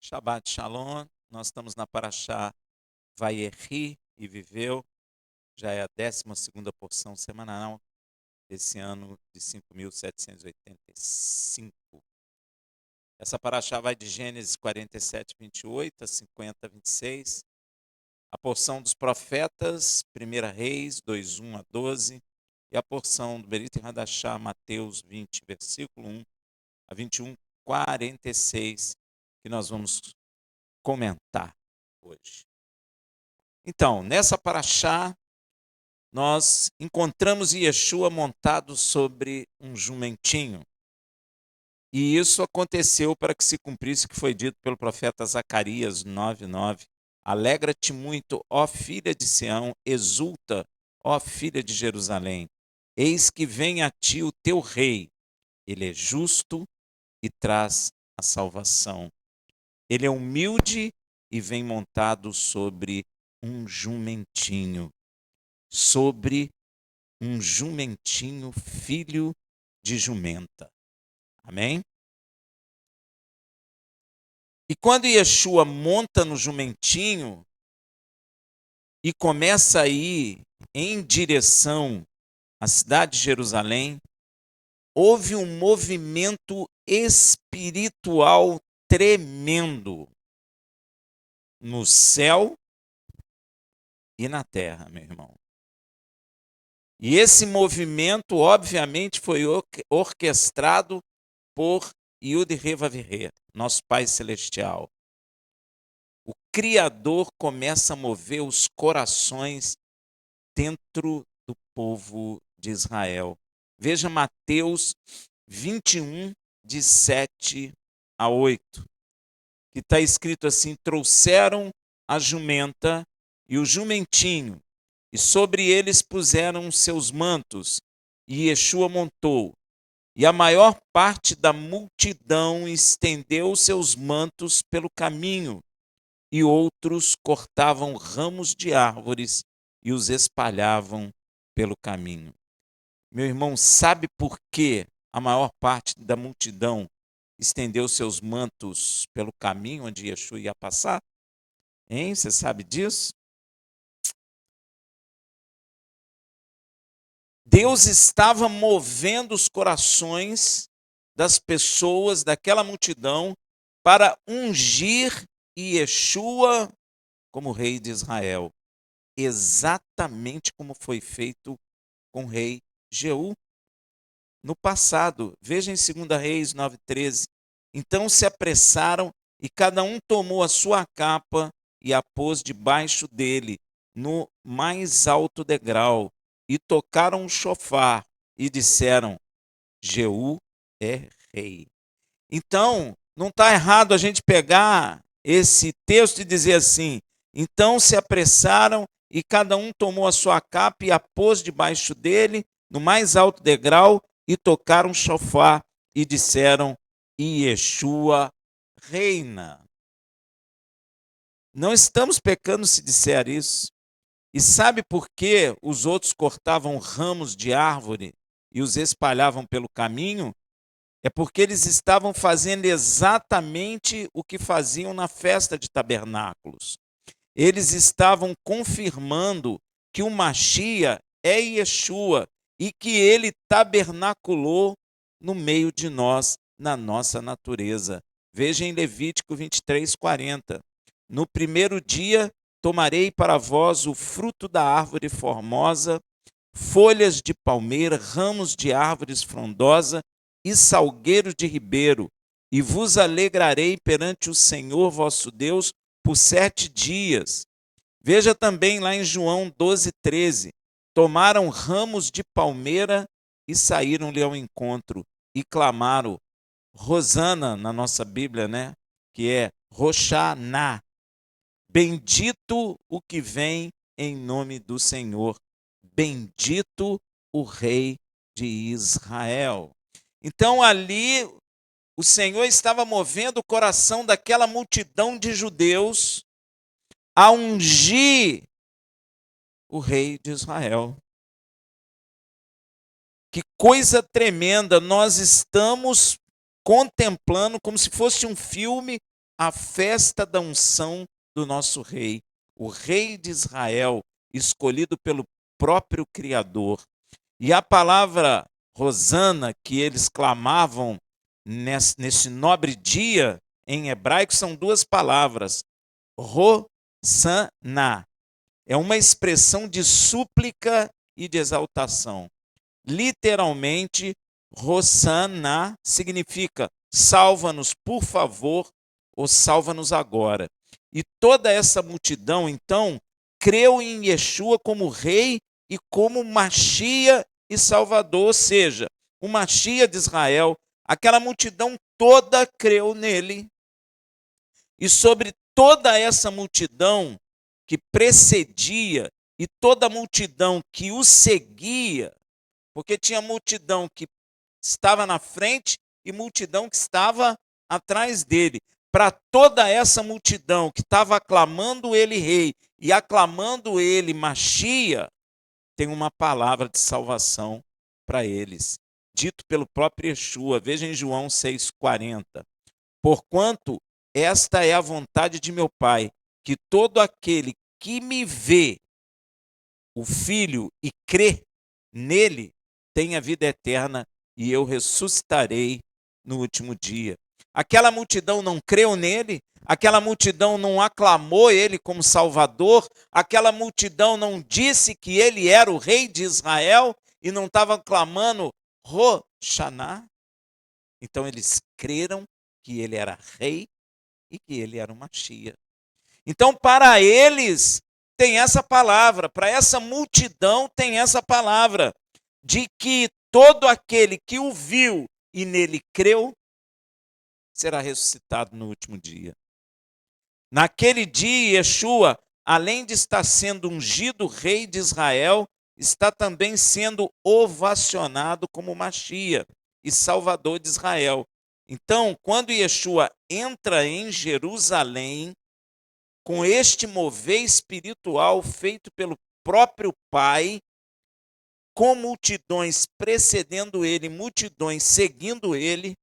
Shabbat Shalom, nós estamos na Parashá Vaierri e Viveu, já é a 12ª porção semanal desse ano de 5.785. Essa Parashá vai de Gênesis 47, 28 a 50, 26. A porção dos profetas, 1 Reis 2, 1 a 12. E a porção do Berit Hadashá, Mateus 20, versículo 1 a 21, 46, que nós vamos comentar hoje. Então, nessa paraxá, nós encontramos Yeshua montado sobre um jumentinho. E isso aconteceu para que se cumprisse o que foi dito pelo profeta Zacarias 9:9. Alegra-te muito, ó filha de Sião, exulta, ó filha de Jerusalém. Eis que vem a ti o teu rei. Ele é justo e traz a salvação. Ele é humilde e vem montado sobre um jumentinho. Sobre um jumentinho, filho de jumenta. Amém? E quando Yeshua monta no jumentinho e começa a ir em direção à cidade de Jerusalém, houve um movimento espiritual tremendo no céu e na terra, meu irmão. E esse movimento, obviamente, foi orquestrado por Yud Revavirê, nosso Pai Celestial. O Criador começa a mover os corações dentro do povo de Israel. Veja Mateus 21, de 7 a 8, que está escrito assim: trouxeram a jumenta e o jumentinho, e sobre eles puseram seus mantos, e Yeshua montou. E a maior parte da multidão estendeu seus mantos pelo caminho, e outros cortavam ramos de árvores e os espalhavam pelo caminho. Meu irmão, sabe por que a maior parte da multidão estendeu seus mantos pelo caminho onde Yeshua ia passar? Hein? Você sabe disso? Deus estava movendo os corações das pessoas, daquela multidão, para ungir Yeshua como rei de Israel. Exatamente como foi feito com o rei Jeú no passado. Veja em 2 Reis 9:13. Então se apressaram e cada um tomou a sua capa e a pôs debaixo dele, no mais alto degrau, e tocaram o chofar e disseram: Jeú é rei. Então, não está errado a gente pegar esse texto e dizer assim: então se apressaram e cada um tomou a sua capa e a pôs debaixo dele, no mais alto degrau, e tocaram chofar e disseram: Yeshua reina. Não estamos pecando se disser isso. E sabe por que os outros cortavam ramos de árvore e os espalhavam pelo caminho? É porque eles estavam fazendo exatamente o que faziam na festa de tabernáculos. Eles estavam confirmando que o Machia é Yeshua e que ele tabernaculou no meio de nós, na nossa natureza. Veja em Levítico 23:40. No primeiro dia tomarei para vós o fruto da árvore formosa, folhas de palmeira, ramos de árvores frondosa e salgueiros de ribeiro, e vos alegrarei perante o Senhor vosso Deus por 7 dias. Veja também lá em João 12:13. Tomaram ramos de palmeira e saíram-lhe ao encontro e clamaram, Rosana, na nossa Bíblia, né? Que é Roshaná. Bendito o que vem em nome do Senhor. Bendito o Rei de Israel. Então ali o Senhor estava movendo o coração daquela multidão de judeus a ungir o Rei de Israel. Que coisa tremenda! Nós estamos contemplando como se fosse um filme a festa da unção do nosso rei, o rei de Israel, escolhido pelo próprio Criador. E a palavra Hosana que eles clamavam nesse nobre dia, em hebraico, são duas palavras, Hosana. É uma expressão de súplica e de exaltação. Literalmente, Hosana significa salva-nos, por favor, ou salva-nos agora. E toda essa multidão, então, creu em Yeshua como rei e como Machia e Salvador, ou seja, o Machia de Israel. Aquela multidão toda creu nele. E sobre toda essa multidão que precedia e toda a multidão que o seguia, porque tinha multidão que estava na frente e multidão que estava atrás dele. Para toda essa multidão que estava aclamando ele rei e aclamando ele Machia, tem uma palavra de salvação para eles, dito pelo próprio Yeshua. Veja em João 6,40. Porquanto esta é a vontade de meu Pai, que todo aquele que me vê, o Filho, e crê nele, tenha vida eterna, e eu ressuscitarei no último dia. Aquela multidão não creu nele, aquela multidão não aclamou ele como Salvador, aquela multidão não disse que ele era o rei de Israel e não estava clamando Roshaná. Então eles creram que ele era rei e que ele era o Machia. Então para eles tem essa palavra, para essa multidão tem essa palavra, de que todo aquele que o viu e nele creu, será ressuscitado no último dia. Naquele dia, Yeshua, além de estar sendo ungido rei de Israel, está também sendo ovacionado como Machia e Salvador de Israel. Então, quando Yeshua entra em Jerusalém, com este mover espiritual feito pelo próprio Pai, com multidões precedendo ele, multidões seguindo ele,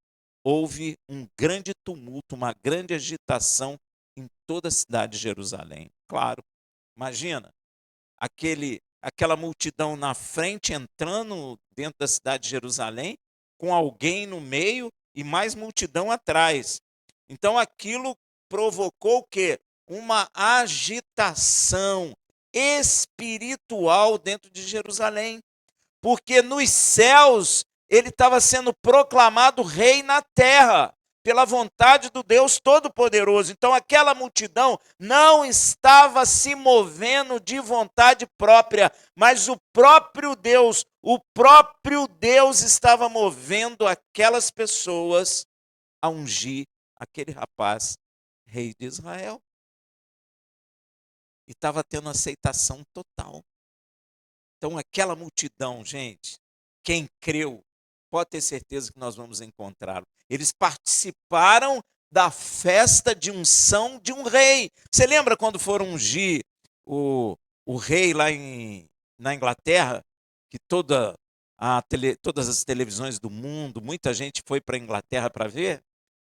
houve um grande tumulto, uma grande agitação em toda a cidade de Jerusalém. Claro, imagina, aquela multidão na frente entrando dentro da cidade de Jerusalém, com alguém no meio e mais multidão atrás. Então aquilo provocou o quê? Uma agitação espiritual dentro de Jerusalém. Porque nos céus ele estava sendo proclamado rei na terra, pela vontade do Deus Todo-Poderoso. Então aquela multidão não estava se movendo de vontade própria, mas o próprio Deus estava movendo aquelas pessoas a ungir aquele rapaz rei de Israel. E estava tendo aceitação total. Então, aquela multidão, gente, quem creu, pode ter certeza que nós vamos encontrá-lo. Eles participaram da festa de unção de um rei. Você lembra quando foram ungir o rei lá na Inglaterra? Que todas as televisões do mundo, muita gente foi para a Inglaterra para ver?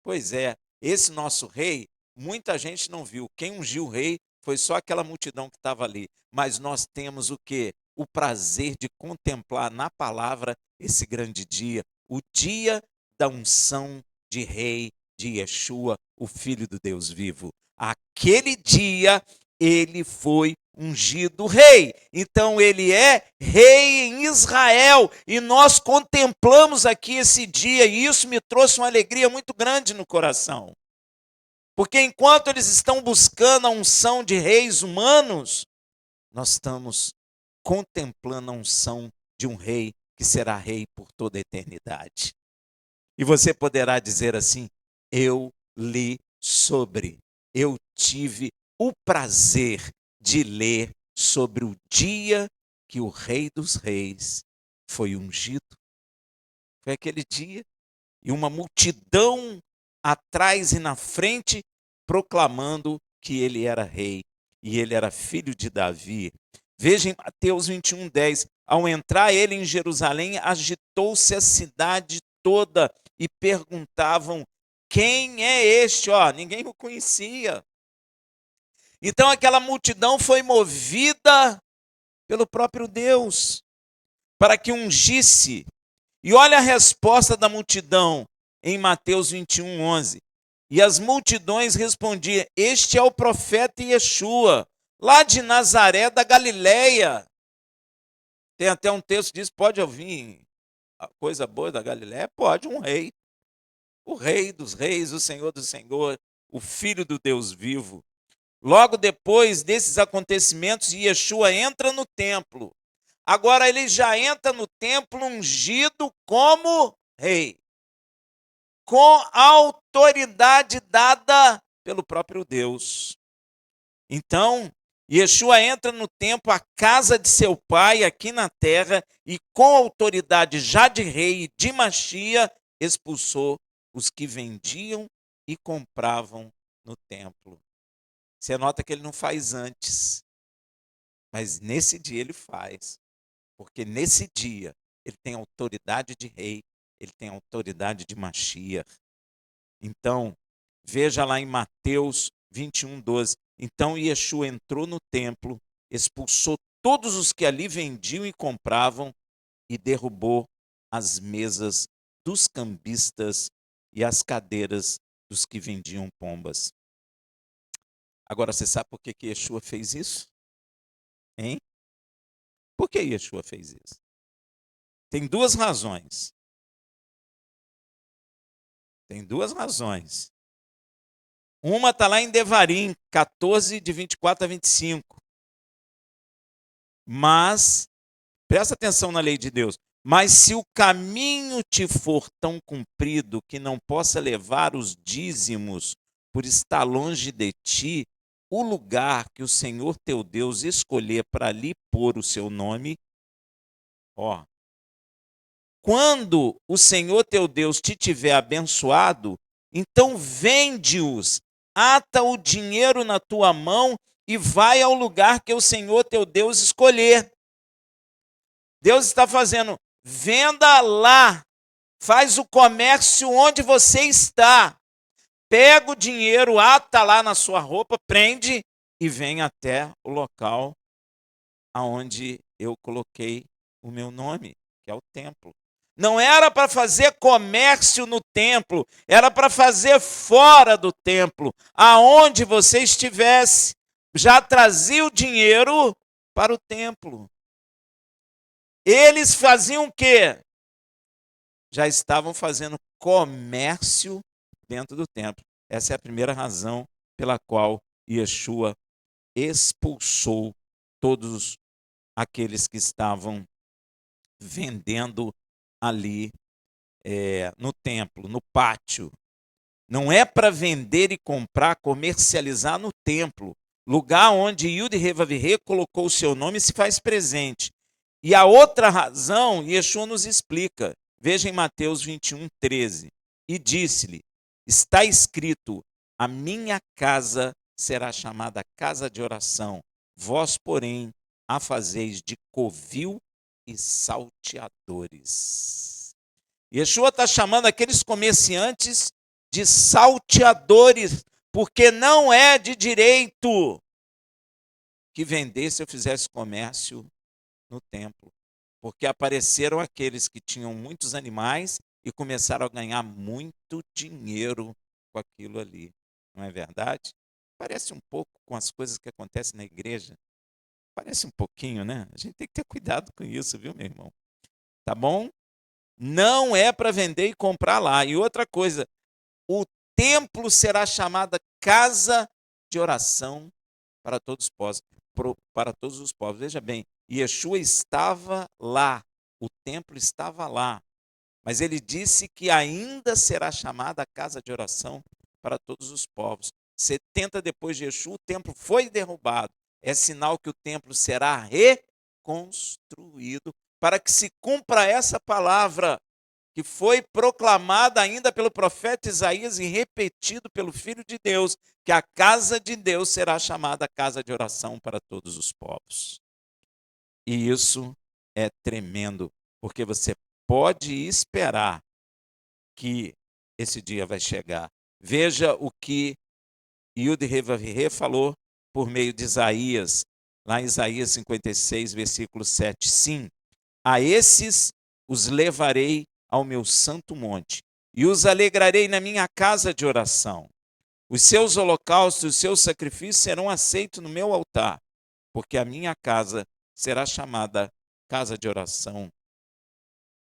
Pois é, esse nosso rei, muita gente não viu. Quem ungiu o rei foi só aquela multidão que estava ali. Mas nós temos o quê? O prazer de contemplar na palavra esse grande dia, o dia da unção de rei de Yeshua, o Filho do Deus vivo. Aquele dia ele foi ungido rei. Então ele é rei em Israel e nós contemplamos aqui esse dia e isso me trouxe uma alegria muito grande no coração. Porque enquanto eles estão buscando a unção de reis humanos, nós estamos contemplando a unção de um rei que será rei por toda a eternidade. E você poderá dizer assim: eu li sobre, eu tive o prazer de ler sobre o dia que o Rei dos Reis foi ungido. Foi aquele dia, e uma multidão atrás e na frente proclamando que ele era rei e ele era filho de Davi. Veja em Mateus 21:10, ao entrar ele em Jerusalém, agitou-se a cidade toda e perguntavam: quem é este? Ó, ninguém o conhecia. Então aquela multidão foi movida pelo próprio Deus para que ungisse. E olha a resposta da multidão em Mateus 21:11. E as multidões respondiam: este é o profeta Yeshua, lá de Nazaré da Galileia. Tem até um texto que diz: pode ouvir a coisa boa da Galileia? Pode, um rei. O rei dos reis, o Senhor do Senhor, o Filho do Deus vivo. Logo depois desses acontecimentos, Yeshua entra no templo. Agora ele já entra no templo ungido como rei, com a autoridade dada pelo próprio Deus. Então, Yeshua entra no templo, a casa de seu pai aqui na terra, e com autoridade já de rei e de Machia, expulsou os que vendiam e compravam no templo. Você nota que ele não faz antes, mas nesse dia ele faz. Porque nesse dia ele tem autoridade de rei, ele tem autoridade de Mashiach. Então, veja lá em Mateus 21:12. Então Yeshua entrou no templo, expulsou todos os que ali vendiam e compravam e derrubou as mesas dos cambistas e as cadeiras dos que vendiam pombas. Agora, você sabe por que Yeshua fez isso? Hein? Por que Yeshua fez isso? Tem duas razões. Tem duas razões. Uma está lá em Devarim, 14, de 24 a 25. Mas, presta atenção na lei de Deus. Mas se o caminho te for tão comprido que não possa levar os dízimos por estar longe de ti, o lugar que o Senhor teu Deus escolher para ali pôr o seu nome, ó, quando o Senhor teu Deus te tiver abençoado, então vende-os, ata o dinheiro na tua mão e vai ao lugar que o Senhor teu Deus escolher. Deus está fazendo, venda lá, faz o comércio onde você está. Pega o dinheiro, ata lá na sua roupa, prende e vem até o local aonde eu coloquei o meu nome, que é o templo. Não era para fazer comércio no templo, era para fazer fora do templo, aonde você estivesse. Já trazia o dinheiro para o templo. Eles faziam o quê? Já estavam fazendo comércio dentro do templo. Essa é a primeira razão pela qual Yeshua expulsou todos aqueles que estavam vendendo ali no templo, no pátio. Não é para vender e comprar, comercializar no templo, lugar onde Yud Revavirê colocou o seu nome e se faz presente. E a outra razão, Yeshua nos explica. Veja em Mateus 21:13. E disse-lhe, está escrito, a minha casa será chamada casa de oração, vós, porém, a fazeis de covil e salteadores. Yeshua está chamando aqueles comerciantes de salteadores, porque não é de direito que vendesse ou fizesse comércio no templo. Porque apareceram aqueles que tinham muitos animais e começaram a ganhar muito dinheiro com aquilo ali. Não é verdade? Parece um pouco com as coisas que acontecem na igreja. Parece um pouquinho, né? A gente tem que ter cuidado com isso, viu, meu irmão? Tá bom? Não é para vender e comprar lá. E outra coisa, o templo será chamada casa de oração para todos os povos. Para todos os povos. Veja bem, Yeshua estava lá, o templo estava lá, mas ele disse que ainda será chamada a casa de oração para todos os povos. 70 depois de Yeshua, o templo foi derrubado. É sinal que o templo será reconstruído para que se cumpra essa palavra que foi proclamada ainda pelo profeta Isaías e repetido pelo Filho de Deus, que a casa de Deus será chamada casa de oração para todos os povos. E isso é tremendo, porque você pode esperar que esse dia vai chegar. Veja o que Yud-Heh-Vav-Heh falou por meio de Isaías, lá em Isaías 56, versículo 7. Sim, a esses os levarei ao meu santo monte e os alegrarei na minha casa de oração. Os seus holocaustos e os seus sacrifícios serão aceitos no meu altar, porque a minha casa será chamada casa de oração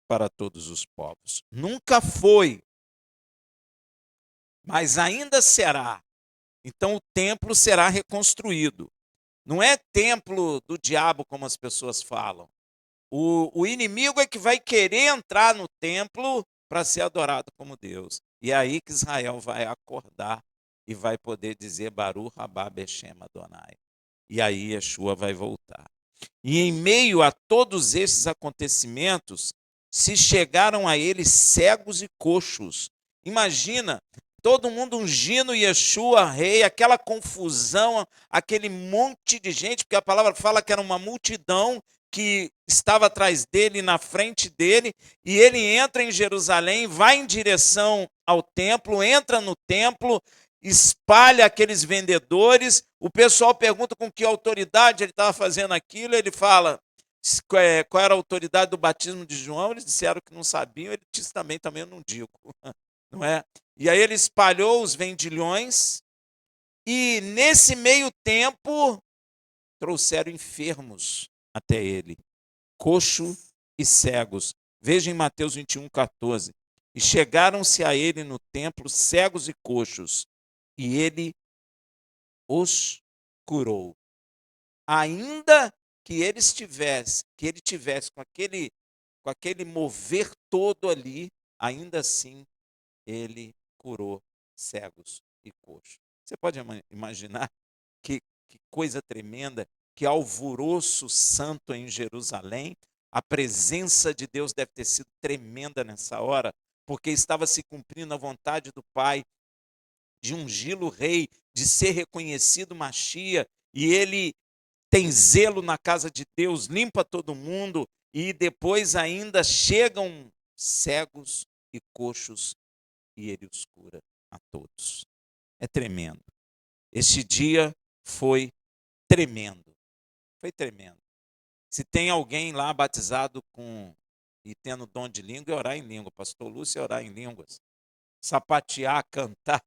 para todos os povos. Nunca foi, mas ainda será. Então o templo será reconstruído. Não é templo do diabo, como as pessoas falam. O inimigo é que vai querer entrar no templo para ser adorado como Deus. E é aí que Israel vai acordar e vai poder dizer Baruch Rabá Beshem Adonai. E aí Yeshua vai voltar. E em meio a todos esses acontecimentos, se chegaram a ele cegos e coxos. Imagina, todo mundo ungindo Yeshua, rei, aquela confusão, aquele monte de gente, porque a palavra fala que era uma multidão que estava atrás dele, na frente dele, e ele entra em Jerusalém, vai em direção ao templo, entra no templo, espalha aqueles vendedores, o pessoal pergunta com que autoridade ele estava fazendo aquilo, ele fala qual era a autoridade do batismo de João, eles disseram que não sabiam, ele disse também eu não digo, não é? E aí ele espalhou os vendilhões, e nesse meio tempo trouxeram enfermos até ele, coxo e cegos. Veja em Mateus 21:14. E chegaram-se a ele no templo cegos e coxos, e ele os curou. Ainda que ele tivesse com aquele mover todo ali, ainda assim ele curou cegos e coxos. Você pode imaginar que coisa tremenda, que alvoroço santo em Jerusalém. A presença de Deus deve ter sido tremenda nessa hora, porque estava se cumprindo a vontade do Pai de ungí-lo rei, de ser reconhecido Machia, e ele tem zelo na casa de Deus, limpa todo mundo, e depois ainda chegam cegos e coxos, e ele os cura a todos. É tremendo. Este dia foi tremendo. Foi tremendo. Se tem alguém lá batizado e tendo dom de língua, é orar em língua. Pastor Lúcio é orar em línguas. Sapatear, cantar.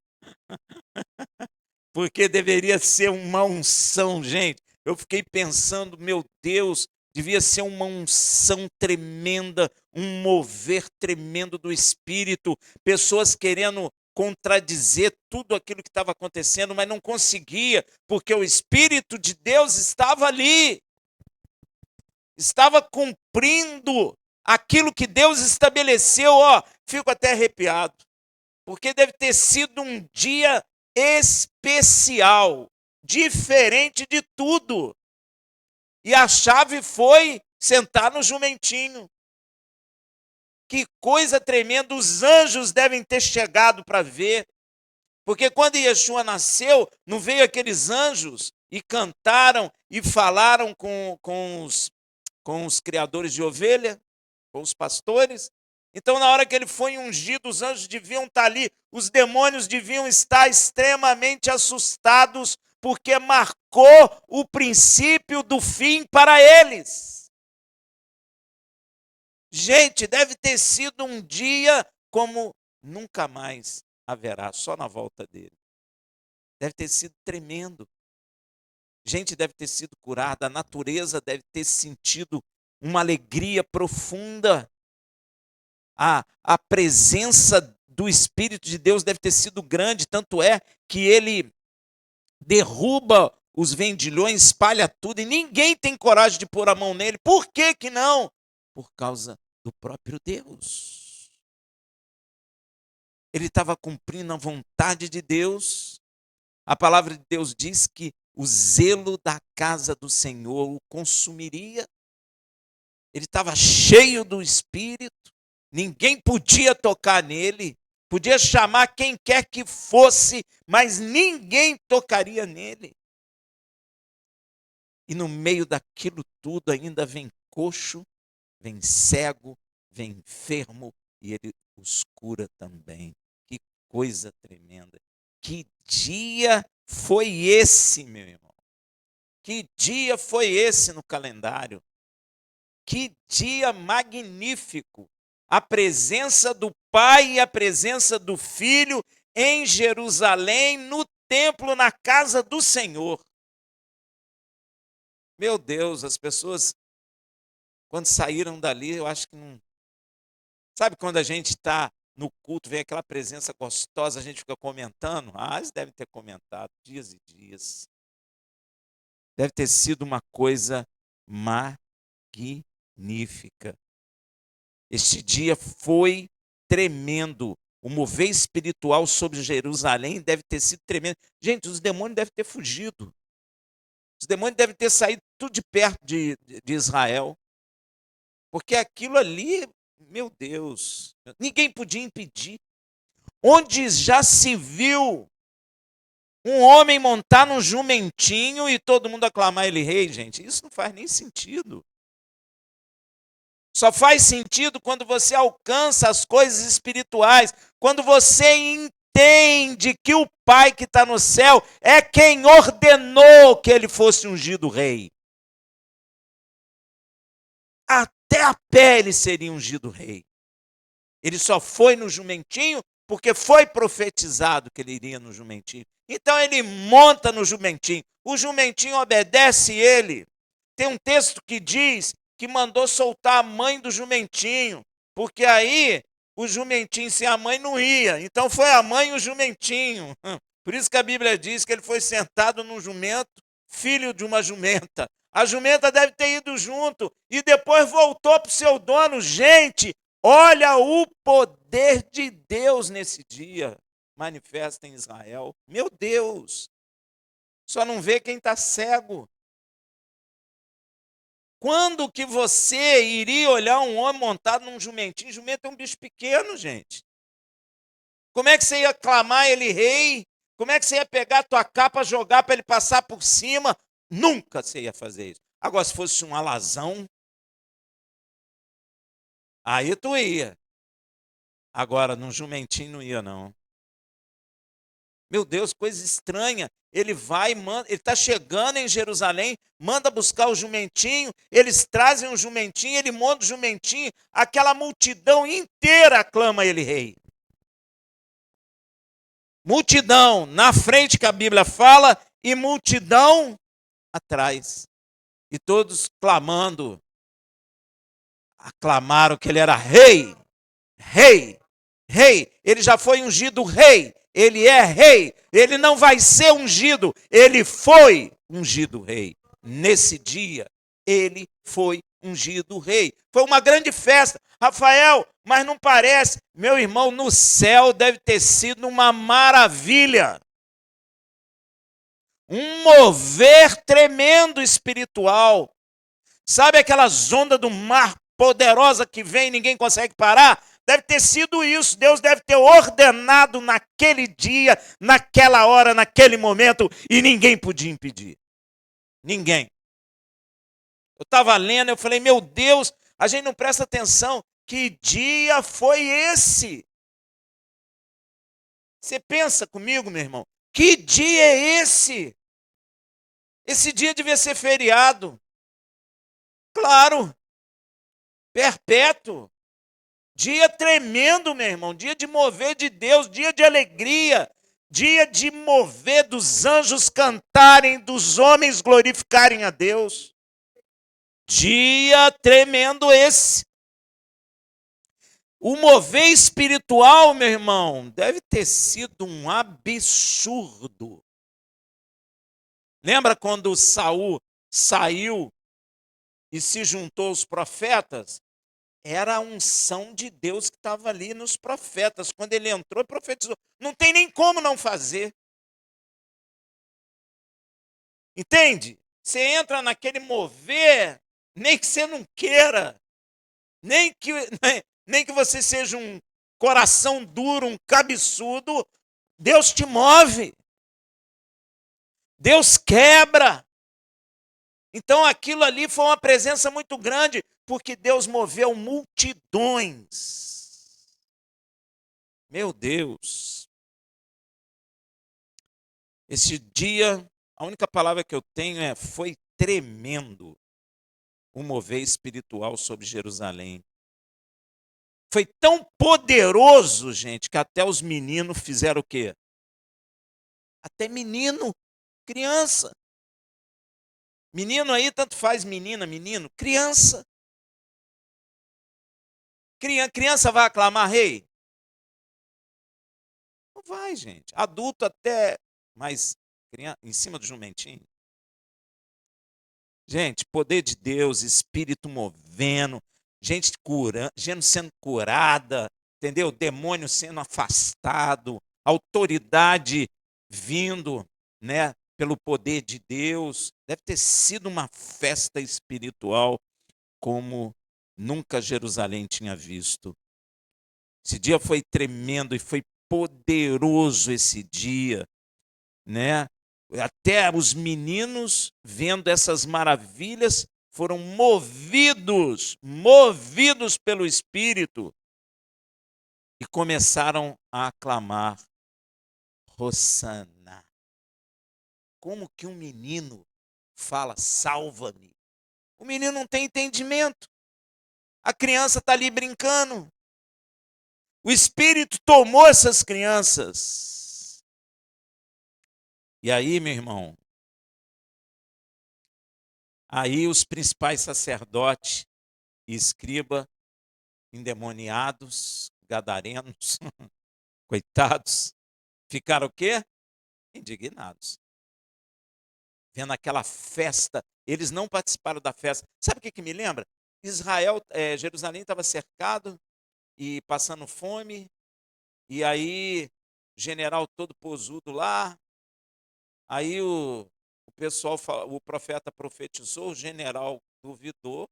Porque deveria ser uma unção, gente. Eu fiquei pensando, meu Deus, devia ser uma unção tremenda, um mover tremendo do Espírito. Pessoas querendo contradizer tudo aquilo que estava acontecendo, mas não conseguia, porque o Espírito de Deus estava ali. Estava cumprindo aquilo que Deus estabeleceu. Ó, fico até arrepiado, porque deve ter sido um dia especial, diferente de tudo. E a chave foi sentar no jumentinho. Que coisa tremenda, os anjos devem ter chegado para ver. Porque quando Yeshua nasceu, não veio aqueles anjos e cantaram e falaram com os criadores de ovelha, com os pastores? Então, na hora que ele foi ungido, os anjos deviam estar ali, os demônios deviam estar extremamente assustados, porque marcou o princípio do fim para eles. Gente, deve ter sido um dia como nunca mais haverá, só na volta dele. Deve ter sido tremendo. Gente deve ter sido curada, a natureza deve ter sentido uma alegria profunda. A presença do Espírito de Deus deve ter sido grande, tanto é que ele derruba os vendilhões, espalha tudo, e ninguém tem coragem de pôr a mão nele. Por que que não? Por causa do próprio Deus. Ele estava cumprindo a vontade de Deus. A palavra de Deus diz que o zelo da casa do Senhor o consumiria. Ele estava cheio do Espírito. Ninguém podia tocar nele, podia chamar quem quer que fosse, mas ninguém tocaria nele. E no meio daquilo tudo ainda vem coxo, vem cego, vem enfermo, e ele os cura também. Que coisa tremenda. Que dia foi esse, meu irmão? Que dia foi esse no calendário? Que dia magnífico! A presença do Pai e a presença do Filho em Jerusalém, no templo, na casa do Senhor. Meu Deus, as pessoas, quando saíram dali, eu acho que não. Sabe quando a gente está no culto, vem aquela presença gostosa, a gente fica comentando? Ah, eles devem ter comentado dias e dias. Deve ter sido uma coisa magnífica. Este dia foi tremendo. O mover espiritual sobre Jerusalém deve ter sido tremendo. Gente, os demônios devem ter fugido. Os demônios devem ter saído tudo de perto de Israel. Porque aquilo ali, meu Deus, ninguém podia impedir. Onde já se viu um homem montar num jumentinho e todo mundo aclamar ele rei, gente? Isso não faz nem sentido. Só faz sentido quando você alcança as coisas espirituais, quando você entende que o Pai que está no céu é quem ordenou que ele fosse ungido rei. Até a pé ele seria ungido rei. Ele só foi no jumentinho porque foi profetizado que ele iria no jumentinho. Então ele monta no jumentinho. O jumentinho obedece ele. Tem um texto que diz que mandou soltar a mãe do jumentinho, porque aí o jumentinho sem a mãe não ia. Então foi a mãe e o jumentinho. Por isso que a Bíblia diz que ele foi sentado num jumento, filho de uma jumenta. A jumenta deve ter ido junto e depois voltou para o seu dono. Gente, olha o poder de Deus nesse dia. Manifesta em Israel. Meu Deus! Só não vê quem está cego. Quando que você iria olhar um homem montado num jumentinho? Jumento é um bicho pequeno, gente. Como é que você ia clamar ele rei? Como é que você ia pegar a tua capa, jogar para ele passar por cima? Nunca você ia fazer isso. Agora, se fosse um alazão, aí tu ia. Agora, num jumentinho não ia, não. Meu Deus, coisa estranha. Ele vai, manda, ele está chegando em Jerusalém, manda buscar o jumentinho, eles trazem o jumentinho, ele monta o jumentinho, aquela multidão inteira aclama ele rei. Multidão na frente que a Bíblia fala e multidão atrás. E todos clamando, aclamaram que ele era rei, rei, rei. Ele já foi ungido rei. Ele é rei, ele não vai ser ungido, ele foi ungido rei. Nesse dia, ele foi ungido rei. Foi uma grande festa. Rafael, mas não parece. Meu irmão, no céu deve ter sido uma maravilha. Um mover tremendo espiritual. Sabe aquelas ondas do mar poderosa que vem e ninguém consegue parar? Deve ter sido isso. Deus deve ter ordenado naquele dia, naquela hora, naquele momento, e ninguém podia impedir. Ninguém. Eu estava lendo, eu falei, meu Deus, a gente não presta atenção. Que dia foi esse? Você pensa comigo, meu irmão? Que dia é esse? Esse dia devia ser feriado. Claro. Perpétuo. Dia tremendo, meu irmão, dia de mover de Deus, dia de alegria, dia de mover dos anjos cantarem, dos homens glorificarem a Deus. Dia tremendo esse. O mover espiritual, meu irmão, deve ter sido um absurdo. Lembra quando Saul saiu e se juntou aos profetas? Era a unção de Deus que estava ali nos profetas. Quando ele entrou e profetizou. Não tem nem como não fazer. Entende? Você entra naquele mover, nem que você não queira. Nem que você seja um coração duro, um cabeçudo. Deus te move. Deus quebra. Então aquilo ali foi uma presença muito grande, porque Deus moveu multidões. Meu Deus. Esse dia, a única palavra que eu tenho é: foi tremendo o mover espiritual sobre Jerusalém. Foi tão poderoso, gente, que até os meninos fizeram o quê? Até menino, criança. Menino aí, tanto faz menina, menino, criança. Criança vai aclamar rei? Não vai, gente. Adulto até, mas em cima do jumentinho. Gente, poder de Deus, espírito movendo, gente curando, gente sendo curada, entendeu? Demônio sendo afastado, autoridade vindo, né, pelo poder de Deus. Deve ter sido uma festa espiritual como nunca Jerusalém tinha visto. Esse dia foi tremendo e foi poderoso esse dia, né? Até os meninos, vendo essas maravilhas, foram movidos pelo Espírito e começaram a aclamar Hosana. Como que um menino fala salva-me? O menino não tem entendimento. A criança está ali brincando. O Espírito tomou essas crianças. E aí, meu irmão, aí os principais sacerdotes e escriba, endemoniados, gadarenos, coitados, ficaram o quê? Indignados. Vendo aquela festa, eles não participaram da festa. Sabe o que me lembra? Jerusalém estava cercado e passando fome, e aí o general todo posudo lá, aí o pessoal, o profeta profetizou, o general duvidou,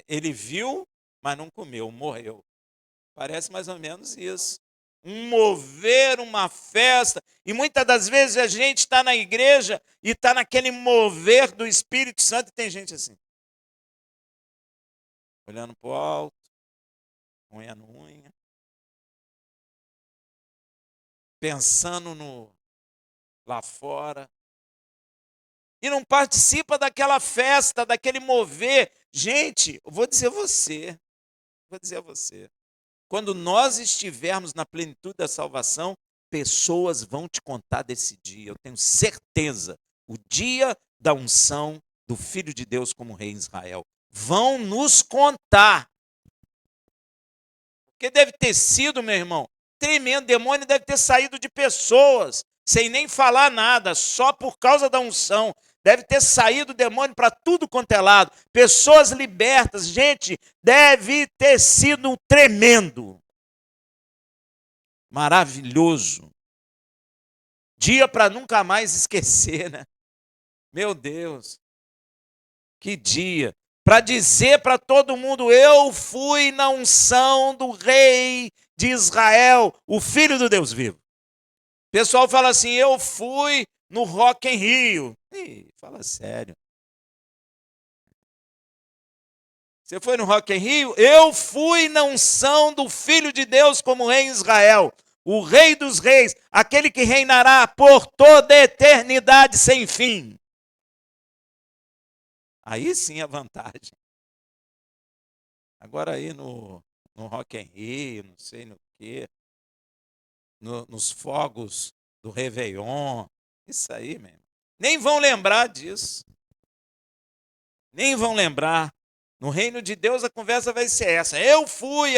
ele viu, mas não comeu, morreu. Parece mais ou menos isso. Um mover, uma festa. E muitas das vezes a gente está na igreja e está naquele mover do Espírito Santo e tem gente assim, olhando para o alto, unha no unha, pensando no lá fora. E não participa daquela festa, daquele mover. Gente, eu vou dizer a você. Quando nós estivermos na plenitude da salvação, pessoas vão te contar desse dia. Eu tenho certeza. O dia da unção do Filho de Deus como rei em Israel. Vão nos contar. Porque deve ter sido, meu irmão, tremendo. Demônio deve ter saído de pessoas, sem nem falar nada, só por causa da unção. Deve ter saído demônio para tudo quanto é lado. Pessoas libertas. Gente, deve ter sido tremendo. Maravilhoso. Dia para nunca mais esquecer, né? Meu Deus. Que dia. Para dizer para todo mundo, eu fui na unção do rei de Israel, o filho do Deus vivo. O pessoal fala assim, eu fui no Rock em Rio. Ih, fala sério. Você foi no Rock em Rio? Eu fui na unção do Filho de Deus como rei em Israel. O rei dos reis, aquele que reinará por toda a eternidade sem fim. Aí sim a vantagem. Agora aí no Rock in Rio, não sei no quê, nos fogos do Réveillon, isso aí mesmo. Nem vão lembrar disso. Nem vão lembrar. No reino de Deus a conversa vai ser essa. Eu fui.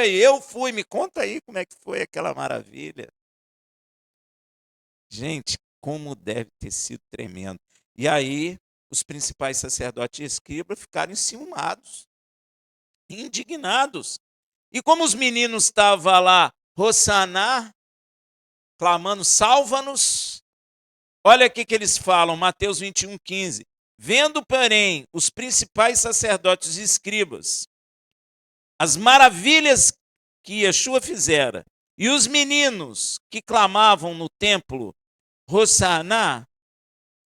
Me conta aí como é que foi aquela maravilha. Gente, como deve ter sido tremendo. E aí, os principais sacerdotes e escribas ficaram enciumados, indignados. E como os meninos estavam lá, Hossaná, clamando, salva-nos. Olha o que eles falam, Mateus 21:15. Vendo, porém, os principais sacerdotes e escribas, as maravilhas que Yeshua fizera, e os meninos que clamavam no templo, Hossaná,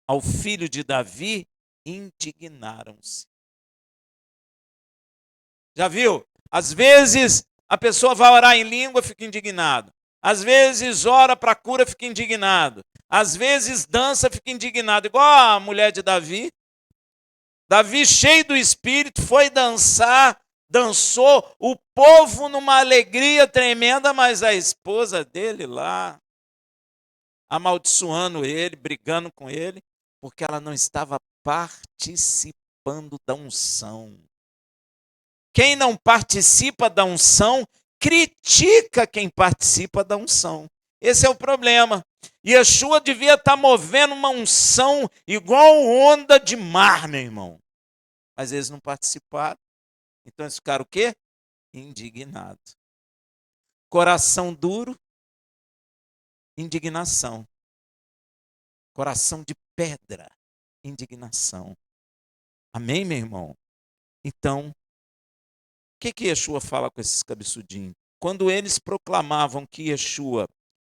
ao filho de Davi, indignaram-se. Já viu? Às vezes a pessoa vai orar em língua e fica indignado. Às vezes ora para a cura, fica indignado. Às vezes dança, fica indignado. Igual a mulher de Davi. Davi, cheio do Espírito, foi dançar, dançou, o povo numa alegria tremenda, mas a esposa dele lá, amaldiçoando ele, brigando com ele, porque ela não estava participando da unção. Quem não participa da unção, critica quem participa da unção. Esse é o problema. Yeshua devia estar movendo uma unção igual onda de mar, meu irmão. Mas eles não participaram. Então eles ficaram o quê? Indignados. Coração duro, indignação. Coração de pedra, indignação. Amém, meu irmão? Então, o que Yeshua fala com esses cabeçudinhos? Quando eles proclamavam que Yeshua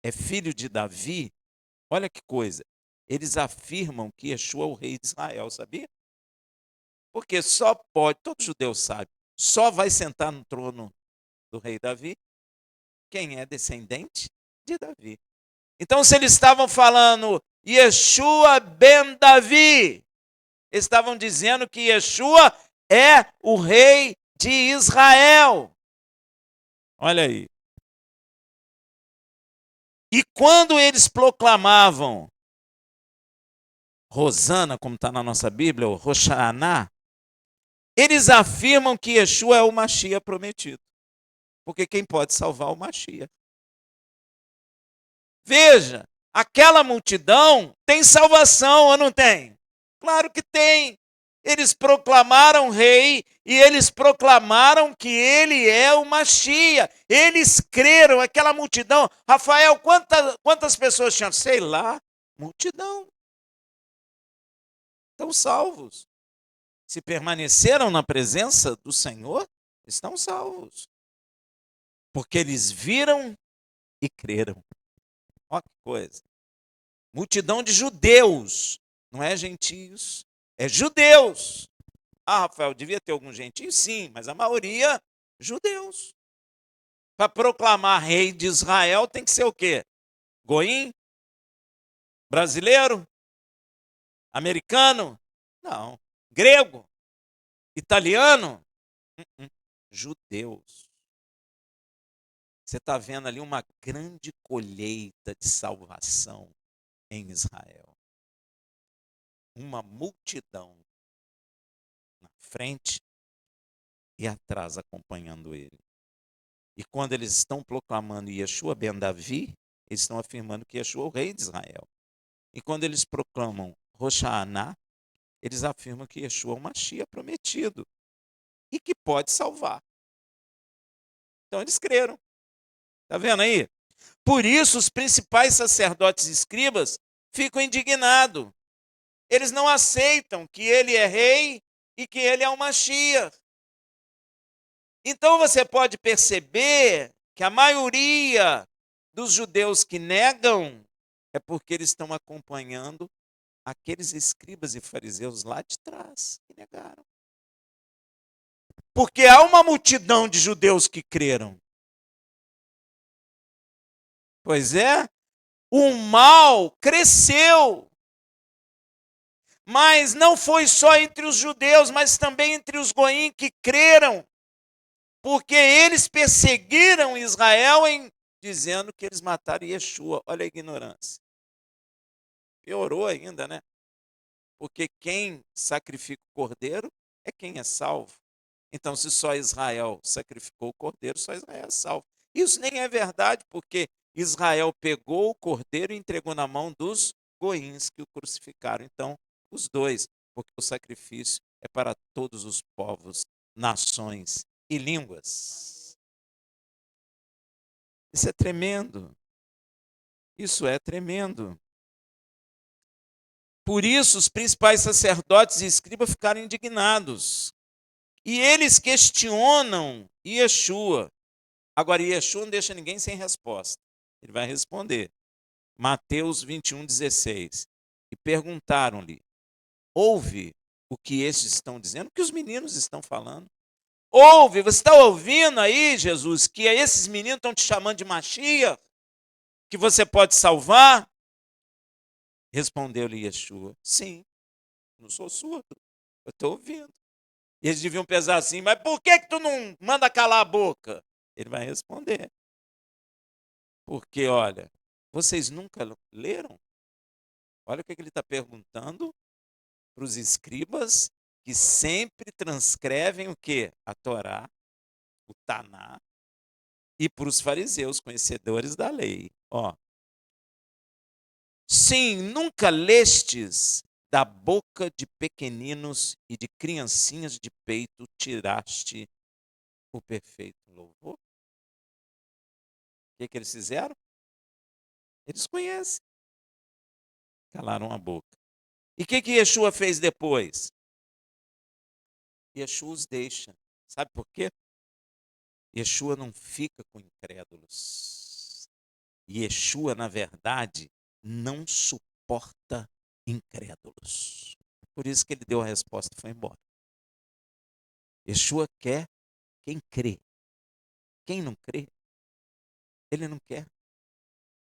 é filho de Davi, olha que coisa, eles afirmam que Yeshua é o rei de Israel, sabia? Porque só pode, todo judeu sabe, só vai sentar no trono do rei Davi quem é descendente de Davi. Então, se eles estavam falando Yeshua ben Davi, estavam dizendo que Yeshua é o rei de Israel. Olha aí. E quando eles proclamavam Rosana, como está na nossa Bíblia, ou Roshaná, eles afirmam que Yeshua é o Mashiach prometido. Porque quem pode salvar o Mashiach? Veja, aquela multidão tem salvação ou não tem? Claro que tem. Eles proclamaram rei e eles proclamaram que ele é o Mashiach. Eles creram, aquela multidão. Rafael, quantas pessoas tinham? Sei lá, multidão. Estão salvos. Se permaneceram na presença do Senhor, estão salvos. Porque eles viram e creram. Olha que coisa. Multidão de judeus, não é gentios, é judeus. Ah, Rafael, devia ter algum gentio? Sim, mas a maioria, judeus. Para proclamar rei de Israel tem que ser o quê? Goim? Brasileiro? Americano? Não. Grego? Italiano? Judeus. Você está vendo ali uma grande colheita de salvação em Israel. Uma multidão na frente e atrás acompanhando ele. E quando eles estão proclamando Yeshua ben Davi, eles estão afirmando que Yeshua é o rei de Israel. E quando eles proclamam Roshaná, eles afirmam que Yeshua é o Mashiach prometido e que pode salvar. Então eles creram. Está vendo aí? Por isso os principais sacerdotes e escribas ficam indignados. Eles não aceitam que ele é rei e que ele é o Mashiach. Então você pode perceber que a maioria dos judeus que negam é porque eles estão acompanhando aqueles escribas e fariseus lá de trás que negaram. Porque há uma multidão de judeus que creram. Pois é, o mal cresceu. Mas não foi só entre os judeus, mas também entre os goim que creram. Porque eles perseguiram Israel dizendo que eles mataram Yeshua. Olha a ignorância. Piorou ainda, né? Porque quem sacrifica o cordeiro é quem é salvo. Então, se só Israel sacrificou o cordeiro, só Israel é salvo. Isso nem é verdade, porque Israel pegou o cordeiro e entregou na mão dos goíns que o crucificaram. Então, os dois, porque o sacrifício é para todos os povos, nações e línguas. Isso é tremendo. Isso é tremendo. Por isso, os principais sacerdotes e escribas ficaram indignados. E eles questionam Yeshua. Agora, Yeshua não deixa ninguém sem resposta. Ele vai responder. Mateus 21:16. E perguntaram-lhe: ouve o que estes estão dizendo? O que os meninos estão falando? Ouve, você está ouvindo aí, Jesus, que esses meninos estão te chamando de Mashiach? que você pode salvar? Respondeu-lhe Yeshua, sim, não sou surdo, eu estou ouvindo. E eles deviam pensar assim, mas por que tu não manda calar a boca? Ele vai responder. Porque, olha, vocês nunca leram? Olha o que ele está perguntando para os escribas que sempre transcrevem o quê? A Torá, o Taná, e para os fariseus, conhecedores da lei. Ó, sim, nunca lestes da boca de pequeninos e de criancinhas de peito tiraste o perfeito louvor? O que eles fizeram? Eles conhecem. Calaram a boca. E o que Yeshua fez depois? Yeshua os deixa. Sabe por quê? Yeshua não fica com incrédulos. Yeshua, na verdade, não suporta incrédulos. Por isso que ele deu a resposta e foi embora. Yeshua quer quem crê. Quem não crê, ele não quer.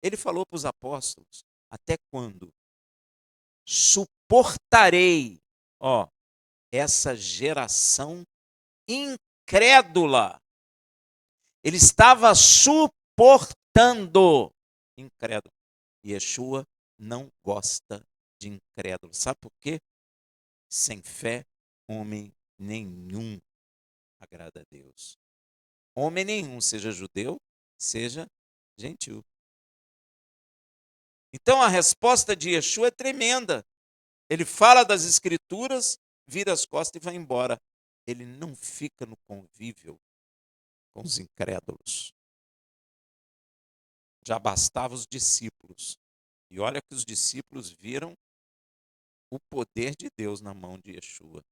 Ele falou para os apóstolos, até quando suportarei, ó, essa geração incrédula. Ele estava suportando incrédulo. Yeshua não gosta de incrédulo. Sabe por quê? Sem fé, homem nenhum agrada a Deus. Homem nenhum, seja judeu, seja gentil. Então a resposta de Yeshua é tremenda. Ele fala das escrituras, vira as costas e vai embora. Ele não fica no convívio com os incrédulos. Já bastava os discípulos. E olha que os discípulos viram o poder de Deus na mão de Yeshua.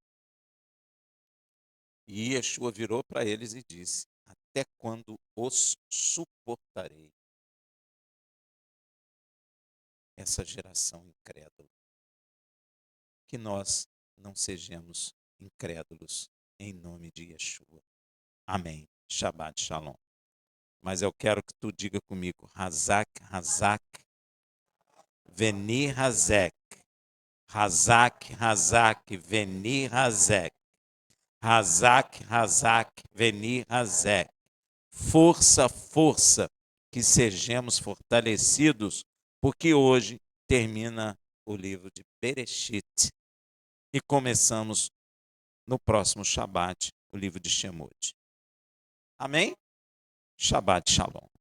E Yeshua virou para eles e disse, até quando os suportarei? Essa geração incrédula. Que nós não sejamos incrédulos em nome de Yeshua. Amém. Shabbat Shalom. Mas eu quero que tu diga comigo, Hazak, Hazak, Veni Hazek. Hazak, Hazak, Veni Hazek. Hazak, Hazak, Veni Hazek. Força, força, que sejamos fortalecidos, porque hoje termina o livro de Bereshit e começamos no próximo Shabat o livro de Shemot. Amém? Shabbat Shalom.